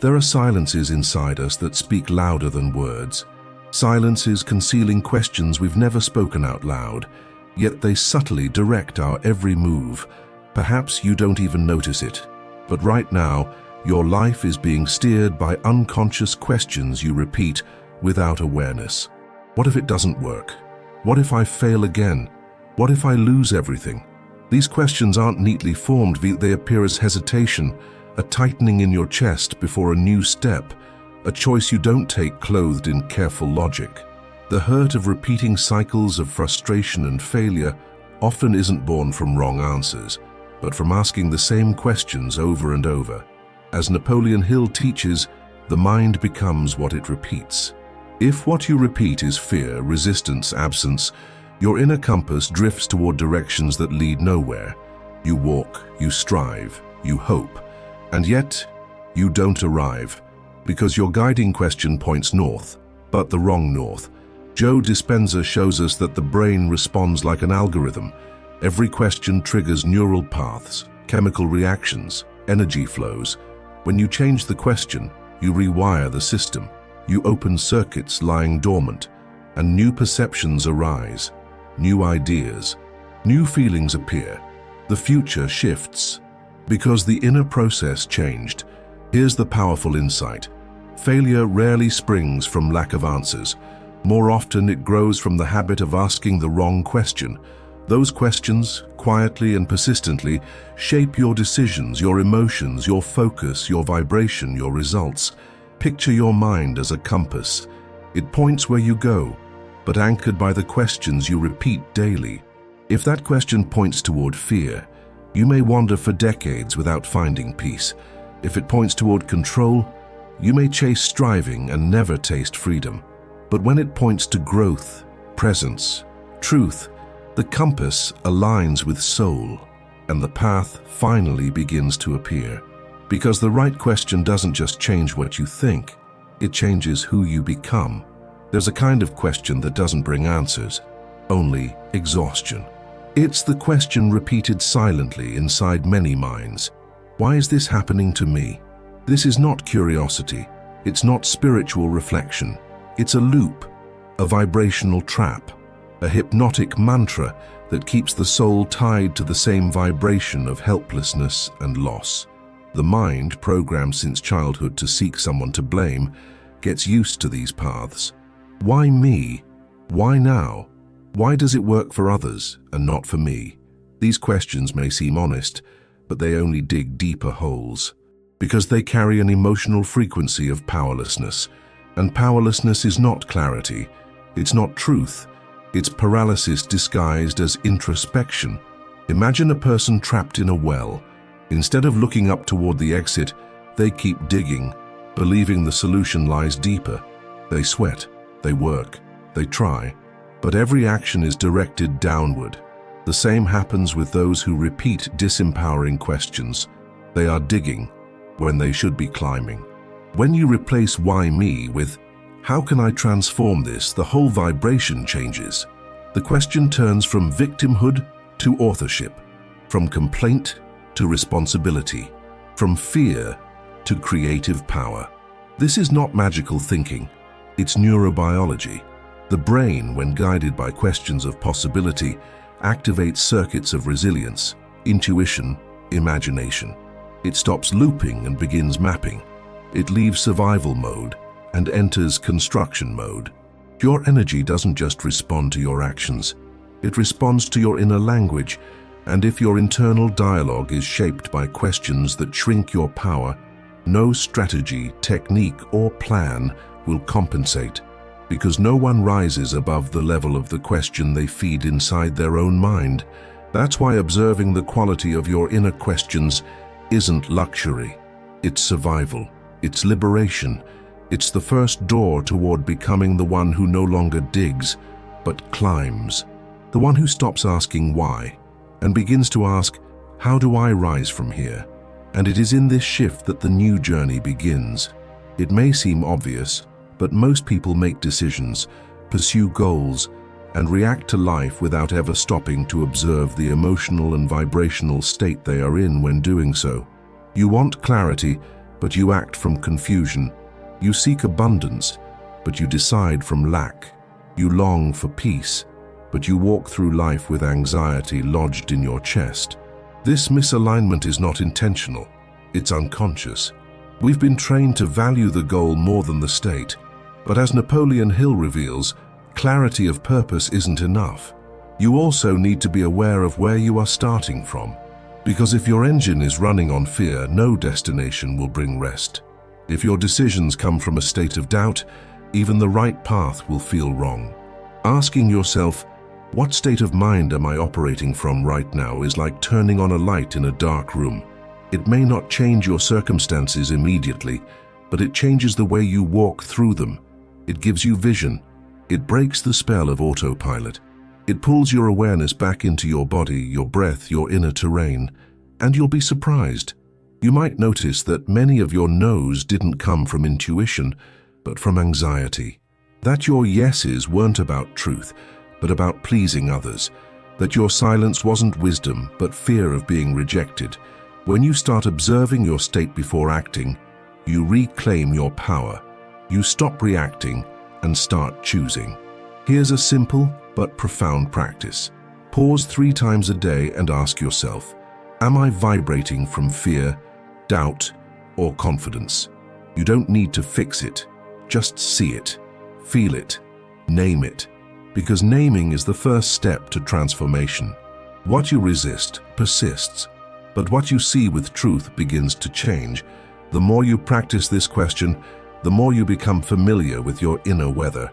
There are silences inside us that speak louder than words. Silences concealing questions we've never spoken out loud, yet they subtly direct our every move. Perhaps you don't even notice it, but right now, your life is being steered by unconscious questions you repeat without awareness. What if it doesn't work? What if I fail again? What if I lose everything? These questions aren't neatly formed, they appear as hesitation, a tightening in your chest before a new step, a choice you don't take clothed in careful logic. The hurt of repeating cycles of frustration and failure often isn't born from wrong answers, but from asking the same questions over and over. As Napoleon Hill teaches, the mind becomes what it repeats. If what you repeat is fear, resistance, absence, your inner compass drifts toward directions that lead nowhere. You walk, you strive, you hope, and yet you don't arrive, because your guiding question points north, but the wrong north. Joe Dispenza shows us that the brain responds like an algorithm. Every question triggers neural paths, chemical reactions, energy flows. When you change the question, you rewire the system. You open circuits lying dormant, and new perceptions arise, new ideas, new feelings appear. The future shifts. Because the inner process changed. Here's the powerful insight. Failure rarely springs from lack of answers. More often it grows from the habit of asking the wrong question. Those questions, quietly and persistently, shape your decisions, your emotions, your focus, your vibration, your results. Picture your mind as a compass. It points where you go, but anchored by the questions you repeat daily. If that question points toward fear, you may wander for decades without finding peace. If it points toward control, you may chase striving and never taste freedom. But when it points to growth, presence, truth, the compass aligns with soul, and the path finally begins to appear. Because the right question doesn't just change what you think, it changes who you become. There's a kind of question that doesn't bring answers, only exhaustion. It's the question repeated silently inside many minds. Why is this happening to me? This is not curiosity. It's not spiritual reflection. It's a loop, a vibrational trap, a hypnotic mantra that keeps the soul tied to the same vibration of helplessness and loss. The mind, programmed since childhood to seek someone to blame, gets used to these paths. Why me? Why now? Why does it work for others and not for me? These questions may seem honest, but they only dig deeper holes, because they carry an emotional frequency of powerlessness. And powerlessness is not clarity, it's not truth, it's paralysis disguised as introspection. Imagine a person trapped in a well. Instead of looking up toward the exit, they keep digging, believing the solution lies deeper. They sweat, they work, they try, but every action is directed downward. The same happens with those who repeat disempowering questions. They are digging when they should be climbing. When you replace why me with how can I transform this, the whole vibration changes. The question turns from victimhood to authorship, from complaint to responsibility, from fear to creative power. This is not magical thinking, it's neurobiology. The brain, when guided by questions of possibility, activates circuits of resilience, intuition, imagination. It stops looping and begins mapping. It leaves survival mode and enters construction mode. Your energy doesn't just respond to your actions, it responds to your inner language, and if your internal dialogue is shaped by questions that shrink your power, no strategy, technique, or plan will compensate, because no one rises above the level of the question they feed inside their own mind. That's why observing the quality of your inner questions isn't luxury, it's survival. It's liberation. It's the first door toward becoming the one who no longer digs, but climbs. The one who stops asking why and begins to ask, how do I rise from here? And it is in this shift that the new journey begins. It may seem obvious, but most people make decisions, pursue goals, and react to life without ever stopping to observe the emotional and vibrational state they are in when doing so. You want clarity, but you act from confusion. You seek abundance, but you decide from lack. You long for peace, but you walk through life with anxiety lodged in your chest. This misalignment is not intentional, it's unconscious. We've been trained to value the goal more than the state, but as Napoleon Hill reveals, clarity of purpose isn't enough. You also need to be aware of where you are starting from, because if your engine is running on fear, no destination will bring rest. If your decisions come from a state of doubt, even the right path will feel wrong. Asking yourself, what state of mind am I operating from right now, is like turning on a light in a dark room. It may not change your circumstances immediately, but it changes the way you walk through them. It gives you vision. It breaks the spell of autopilot. It pulls your awareness back into your body, your breath, your inner terrain, and you'll be surprised. You might notice that many of your no's didn't come from intuition, but from anxiety. That your yeses weren't about truth, but about pleasing others. That your silence wasn't wisdom, but fear of being rejected. When you start observing your state before acting, you reclaim your power. You stop reacting and start choosing. Here's a simple but profound practice. Pause 3 times a day and ask yourself, am I vibrating from fear, doubt, or confidence? You don't need to fix it. Just see it, feel it, name it, because naming is the first step to transformation. What you resist persists, but what you see with truth begins to change. The more you practice this question, the more you become familiar with your inner weather.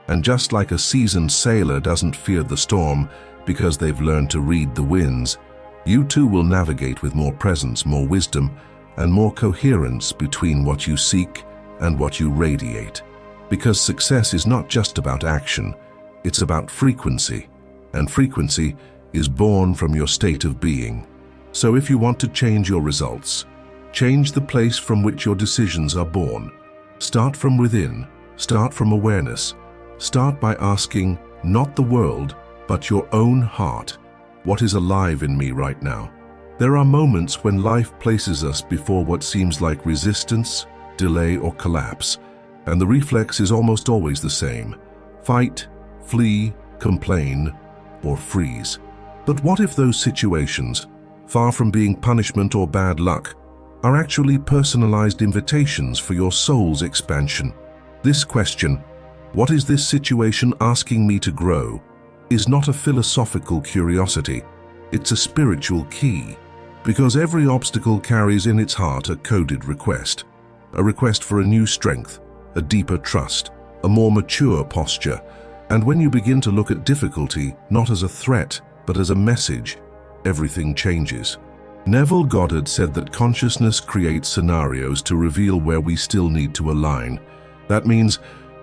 And just like a seasoned sailor doesn't fear the storm because they've learned to read the winds, you too will navigate with more presence, more wisdom, and more coherence between what you seek and what you radiate. Because success is not just about action, it's about frequency, and frequency is born from your state of being. So if you want to change your results, change the place from which your decisions are born. Start from within, start from awareness. Start by asking, not the world, but your own heart, what is alive in me right now? There are moments when life places us before what seems like resistance, delay, or collapse, and the reflex is almost always the same: fight, flee, complain, or freeze. But what if those situations, far from being punishment or bad luck, are actually personalized invitations for your soul's expansion? This question, what is this situation asking me to grow, is not a philosophical curiosity, it's a spiritual key. Because every obstacle carries in its heart a coded request. A request for a new strength, a deeper trust, a more mature posture. And when you begin to look at difficulty not as a threat, but as a message, everything changes. Neville Goddard said that consciousness creates scenarios to reveal where we still need to align. That means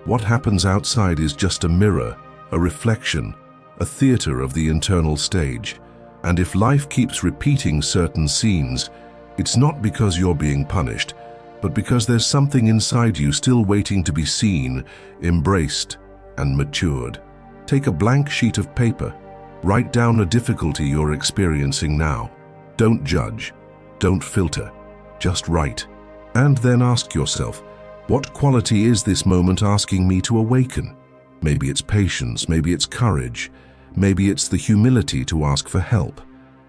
what happens outside is just a mirror, a reflection, a theater of the internal stage. And if life keeps repeating certain scenes, it's not because you're being punished, but because there's something inside you still waiting to be seen, embraced, and matured. Take a blank sheet of paper. Write down a difficulty you're experiencing now. Don't judge. Don't filter. Just write. And then ask yourself, what quality is this moment asking me to awaken? Maybe it's patience, maybe it's courage, maybe it's the humility to ask for help,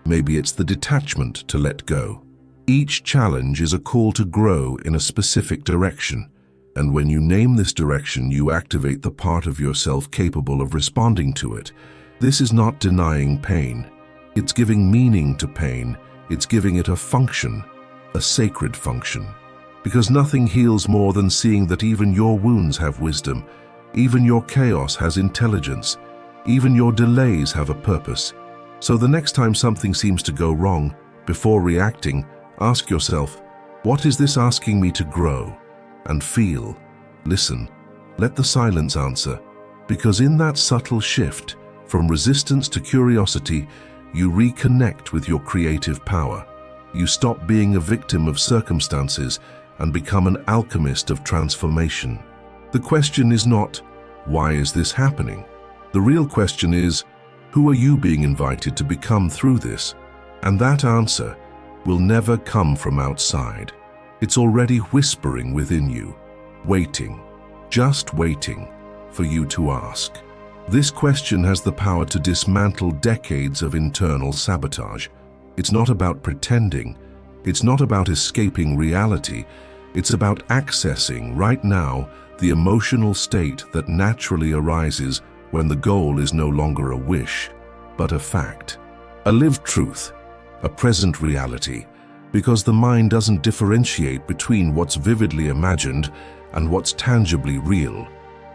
maybe it's the detachment to let go. Each challenge is a call to grow in a specific direction, and when you name this direction, you activate the part of yourself capable of responding to it. This is not denying pain. It's giving meaning to pain. It's giving it a function, a sacred function. Because nothing heals more than seeing that even your wounds have wisdom, even your chaos has intelligence, even your delays have a purpose. So the next time something seems to go wrong, before reacting, ask yourself, what is this asking me to grow? And feel, listen, let the silence answer. Because in that subtle shift, from resistance to curiosity, you reconnect with your creative power. You stop being a victim of circumstances and become an alchemist of transformation. The question is not, why is this happening? The real question is, who are you being invited to become through this? And that answer will never come from outside. It's already whispering within you, waiting, just waiting for you to ask. This question has the power to dismantle decades of internal sabotage. It's not about pretending. It's not about escaping reality. It's about accessing, right now, the emotional state that naturally arises when the goal is no longer a wish, but a fact. A lived truth, a present reality, because the mind doesn't differentiate between what's vividly imagined and what's tangibly real.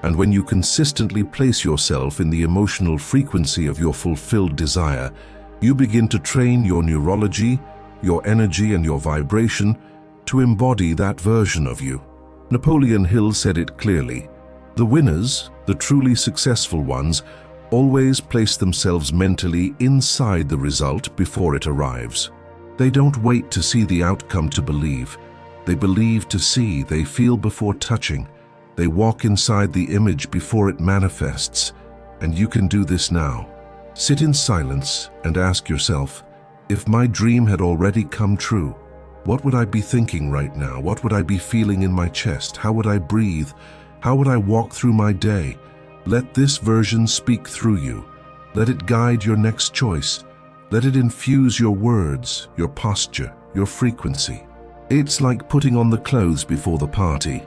And when you consistently place yourself in the emotional frequency of your fulfilled desire, you begin to train your neurology, your energy, and your vibration to embody that version of you. Napoleon Hill said it clearly: the winners, the truly successful ones, always place themselves mentally inside the result before it arrives. They don't wait to see the outcome to believe. They believe to see, they feel before touching. They walk inside the image before it manifests. And you can do this now. Sit in silence and ask yourself, if my dream had already come true, what would I be thinking right now? What would I be feeling in my chest? How would I breathe? How would I walk through my day? Let this version speak through you. Let it guide your next choice. Let it infuse your words, your posture, your frequency. It's like putting on the clothes before the party.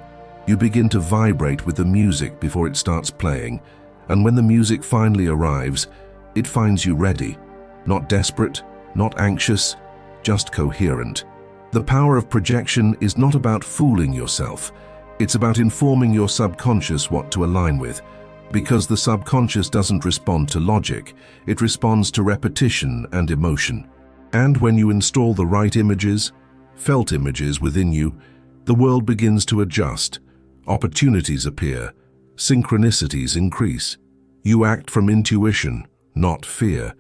You begin to vibrate with the music before it starts playing, and when the music finally arrives, it finds you ready, not desperate, not anxious, just coherent. The power of projection is not about fooling yourself. It's about informing your subconscious what to align with, because the subconscious doesn't respond to logic, it responds to repetition and emotion. And when you install the right images, felt images within you, the world begins to adjust. Opportunities appear, synchronicities increase. You act from intuition, not fear.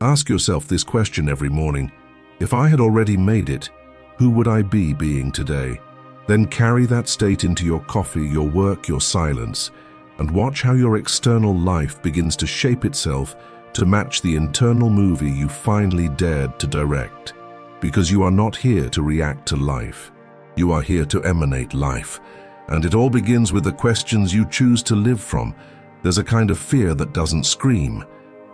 Ask yourself this question every morning: if I had already made it, who would I be being today? Then carry that state into your coffee, your work, your silence, and watch how your external life begins to shape itself to match the internal movie you finally dared to direct. Because you are not here to react to life. You are here to emanate life. And it all begins with the questions you choose to live from. There's a kind of fear that doesn't scream.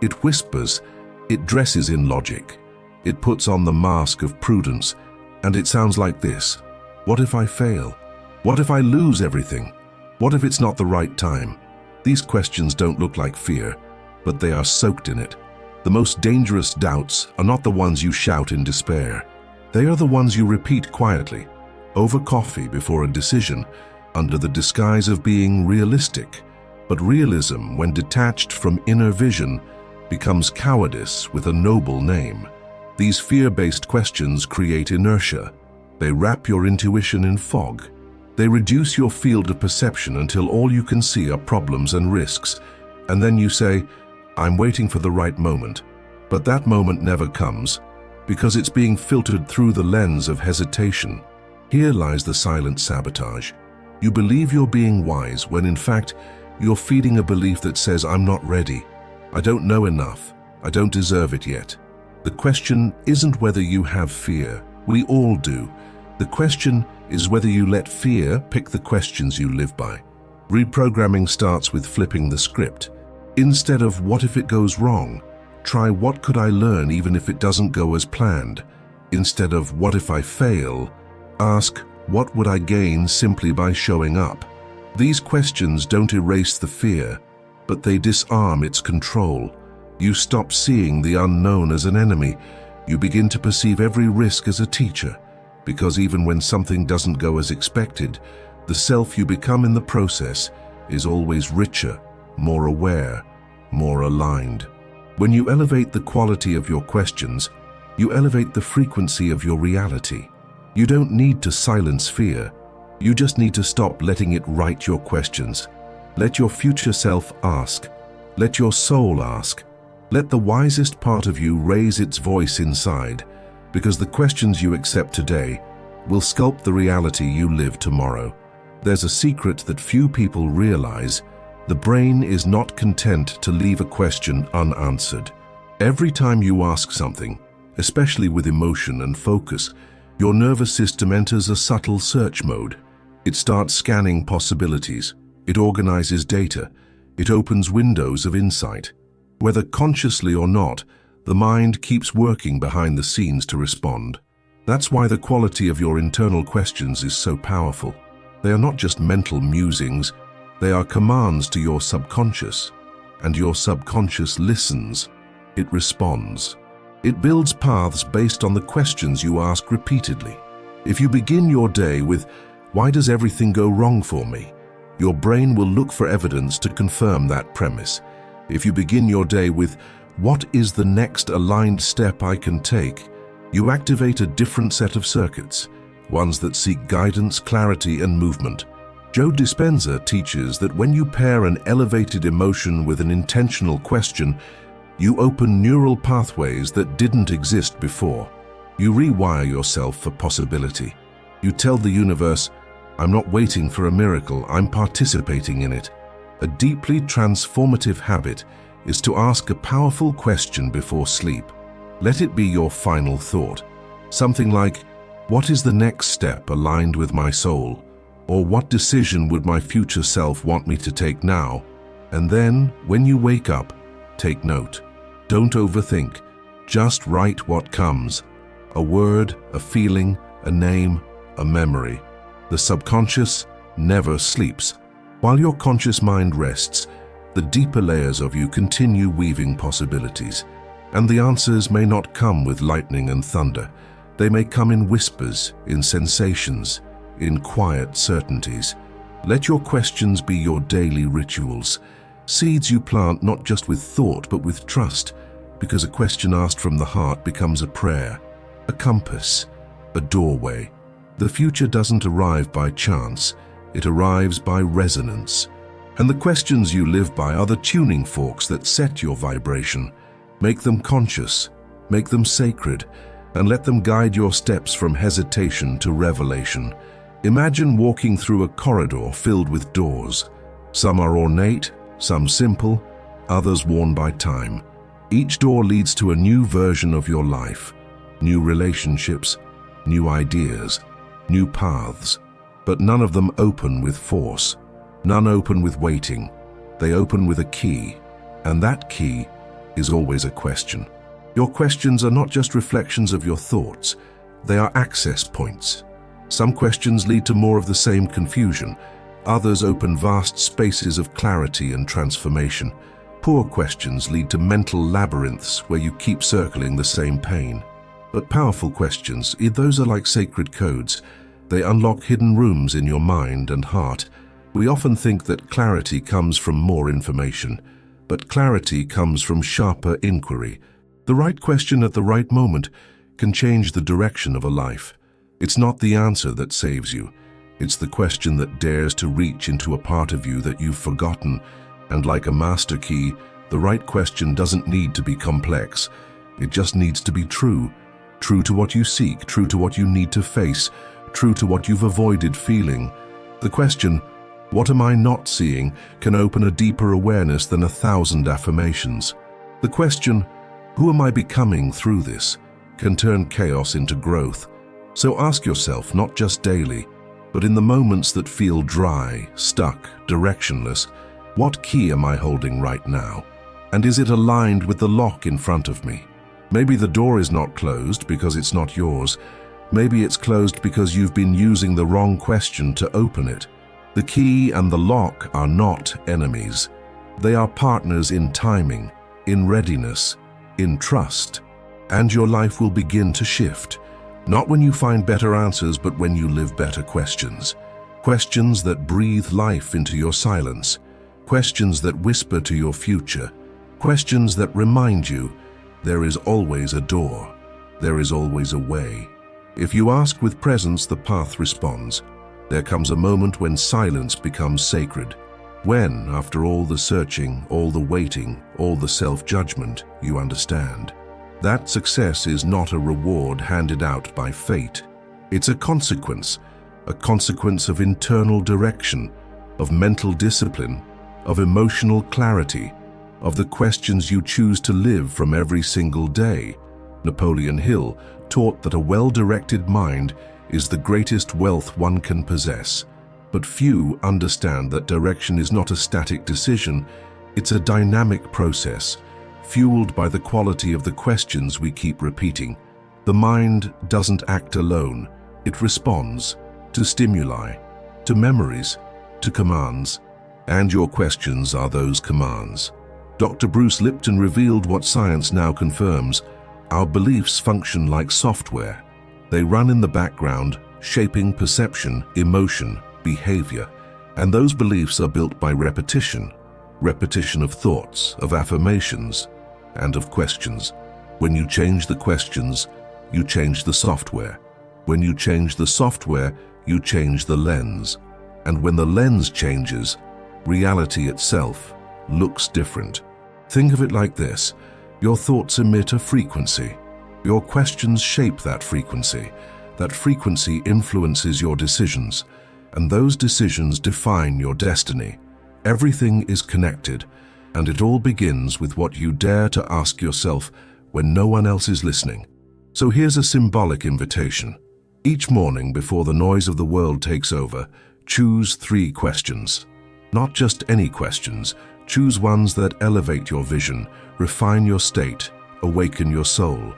It whispers. It dresses in logic. It puts on the mask of prudence. And it sounds like this: what if I fail? What if I lose everything? What if it's not the right time? These questions don't look like fear, but they are soaked in it. The most dangerous doubts are not the ones you shout in despair. They are the ones you repeat quietly, over coffee before a decision, under the disguise of being realistic. But realism, when detached from inner vision, becomes cowardice with a noble name. These fear-based questions create inertia. They wrap your intuition in fog. They reduce your field of perception until all you can see are problems and risks. And then you say, I'm waiting for the right moment. But that moment never comes, because it's being filtered through the lens of hesitation. Here lies the silent sabotage. You believe you're being wise when in fact you're feeding a belief that says, I'm not ready. I don't know enough. I don't deserve it yet. The question isn't whether you have fear. We all do. The question is whether you let fear pick the questions you live by. Reprogramming starts with flipping the script. Instead of what if it goes wrong, try what could I learn even if it doesn't go as planned. Instead of what if I fail, ask what would I gain simply by showing up. These questions don't erase the fear, but they disarm its control. You stop seeing the unknown as an enemy. You begin to perceive every risk as a teacher, because even when something doesn't go as expected, the self you become in the process is always richer, more aware, more aligned. When you elevate the quality of your questions, you elevate the frequency of your reality. You don't need to silence fear. You just need to stop letting it write your questions. Let your future self ask. Let your soul ask. Let the wisest part of you raise its voice inside, because the questions you accept today will sculpt the reality you live tomorrow. There's a secret that few people realize. The brain is not content to leave a question unanswered. Every time you ask something, especially with emotion and focus, Your nervous system enters a subtle search mode. It starts scanning possibilities. It organizes data. It opens windows of insight. Whether consciously or not, the mind keeps working behind the scenes to respond. That's why the quality of your internal questions is so powerful. They are not just mental musings, they are commands to your subconscious. And your subconscious listens. It responds. It builds paths based on the questions you ask repeatedly. If you begin your day with, "Why does everything go wrong for me?" your brain will look for evidence to confirm that premise. If you begin your day with, "What is the next aligned step I can take?" you activate a different set of circuits, ones that seek guidance, clarity, and movement. Joe Dispenza teaches that when you pair an elevated emotion with an intentional question, you open neural pathways that didn't exist before. You rewire yourself for possibility. You tell the universe, "I'm not waiting for a miracle, I'm participating in it." A deeply transformative habit is to ask a powerful question before sleep. Let it be your final thought. Something like, "What is the next step aligned with my soul?" Or "What decision would my future self want me to take now?" And then, when you wake up, take note. Don't overthink. Just write what comes. A word, a feeling, a name, a memory. The subconscious never sleeps. While your conscious mind rests, the deeper layers of you continue weaving possibilities. And the answers may not come with lightning and thunder. They may come in whispers, in sensations, in quiet certainties. Let your questions be your daily rituals. Seeds you plant not just with thought but with trust, because a question asked from the heart becomes a prayer, a compass, a doorway. The future doesn't arrive by chance, it arrives by resonance. And the questions you live by are the tuning forks that set your vibration. Make them conscious, make them sacred, and let them guide your steps from hesitation to revelation. Imagine walking through a corridor filled with doors. Some are ornate, some simple, others worn by time. Each door leads to a new version of your life, new relationships, new ideas, new paths. But none of them open with force. None open with waiting. They open with a key, and that key is always a question. Your questions are not just reflections of your thoughts, they are access points. Some questions lead to more of the same confusion. Others open vast spaces of clarity and transformation. Poor questions lead to mental labyrinths where you keep circling the same pain. But powerful questions, those are like sacred codes. They unlock hidden rooms in your mind and heart. We often think that clarity comes from more information, but clarity comes from sharper inquiry. The right question at the right moment can change the direction of a life. It's not the answer that saves you. It's the question that dares to reach into a part of you that you've forgotten. And like a master key, the right question doesn't need to be complex. It just needs to be true. True to what you seek, true to what you need to face, true to what you've avoided feeling. The question, "What am I not seeing?" can open a deeper awareness than 1,000 affirmations. The question, "Who am I becoming through this?" can turn chaos into growth. So ask yourself, not just daily, but in the moments that feel dry, stuck, directionless, what key am I holding right now? And is it aligned with the lock in front of me? Maybe the door is not closed because it's not yours. Maybe it's closed because you've been using the wrong question to open it. The key and the lock are not enemies. They are partners in timing, in readiness, in trust. And your life will begin to shift. Not when you find better answers, but when you live better questions. Questions that breathe life into your silence. Questions that whisper to your future. Questions that remind you there is always a door. There is always a way. If you ask with presence, the path responds. There comes a moment when silence becomes sacred. When, after all the searching, all the waiting, all the self-judgment, you understand. That success is not a reward handed out by fate. It's a consequence of internal direction, of mental discipline, of emotional clarity, of the questions you choose to live from every single day. Napoleon Hill taught that a well-directed mind is the greatest wealth one can possess. But few understand that direction is not a static decision, it's a dynamic process, fueled by the quality of the questions we keep repeating. The mind doesn't act alone, it responds to stimuli, to memories, to commands, and your questions are those commands. Dr. Bruce Lipton revealed what science now confirms: our beliefs function like software. They run in the background, shaping perception, emotion, behavior, and those beliefs are built by repetition of thoughts, of affirmations, and of questions. When you change the questions, you change the software. When you change the software, you change the lens. And when the lens changes, reality itself looks different. Think of it like this: your thoughts emit a frequency. Your questions shape that frequency. That frequency influences your decisions, and those decisions define your destiny. Everything is connected, and it all begins with what you dare to ask yourself when no one else is listening. So here's a symbolic invitation. Each morning before the noise of the world takes over, choose 3 questions. Not just any questions, choose ones that elevate your vision, refine your state, awaken your soul.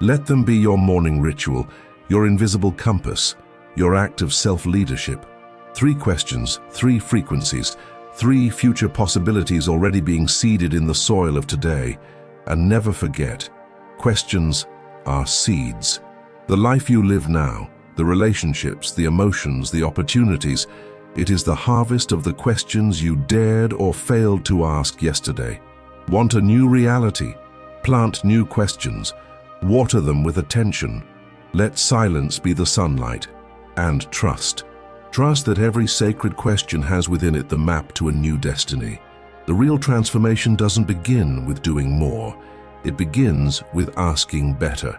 Let them be your morning ritual, your invisible compass, your act of self-leadership. 3 questions, 3 frequencies, 3 future possibilities already being seeded in the soil of today. And never forget, questions are seeds. The life you live now, the relationships, the emotions, the opportunities, it is the harvest of the questions you dared or failed to ask yesterday. Want a new reality? Plant new questions. Water them with attention. Let silence be the sunlight. And trust. Trust that every sacred question has within it the map to a new destiny. The real transformation doesn't begin with doing more. It begins with asking better.